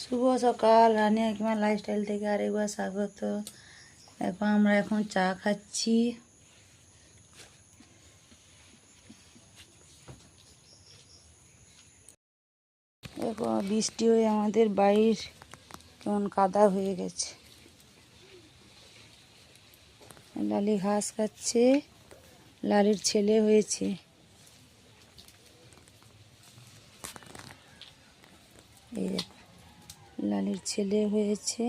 শুভ সকাল, রানী আকিমা লাইফস্টাইল থেকে আরেকবার স্বাগত। দেখো আমরা এখন চা খাচ্ছি। দেখো বৃষ্টি হয়ে আমাদের বাড়ির কেমন কাদা হয়ে গেছে। লালি ঘাস খাচ্ছে, লালির ছেলে হয়েছে। এই দেখো লালির ছেলে হয়েছে।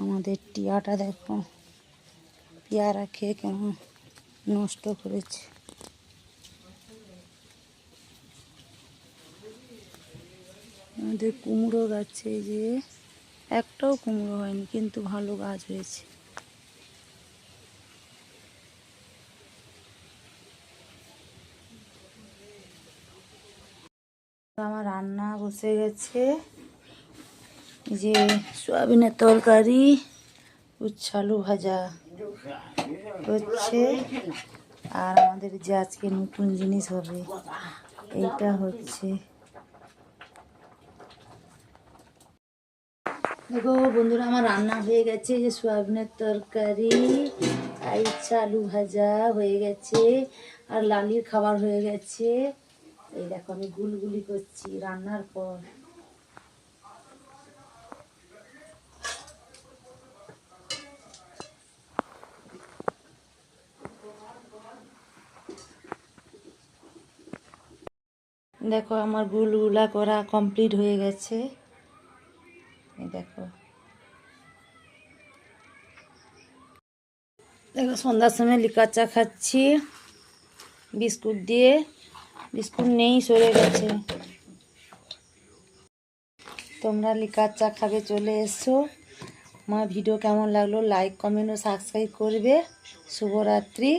আমাদের টিয়াটা দেখো পেয়ারা খেয়ে কেমন নষ্ট করেছে। আমাদের কুমড়ো গাছে যে একটাও কুমড়ো হয়নি, কিন্তু ভালো গাছ হয়েছে। আমার রান্না বসে গেছে, যে সয়াবিনের তরকারি, উচ্ছে আলু ভাজা হচ্ছে। আর আমাদের যে আজকে নতুন জিনিস হবে এইটা হচ্ছে। দেখো বন্ধুরা, আমার রান্না হয়ে গেছে, যে সয়াবিনের তরকারি আর উচ্ছে আলু ভাজা হয়ে গেছে, আর লালির খাবার হয়ে গেছে। এই দেখো আমি গুলগুলি করছি রান্নার পর। দেখো আমার গুলগুলা করা কমপ্লিট হয়ে গেছে। এই দেখো দেখো সন্ধ্যার সময় লিকার চা খাচ্ছি বিস্কুট দিয়ে। বিস্কুট নেই, সরে গেছে। তোমরা লিকার চা খাবে, চলে এসো। আমার ভিডিও কেমন লাগলো লাইক কমেন্ট ও সাবস্ক্রাইব করবে। শুভরাত্রি।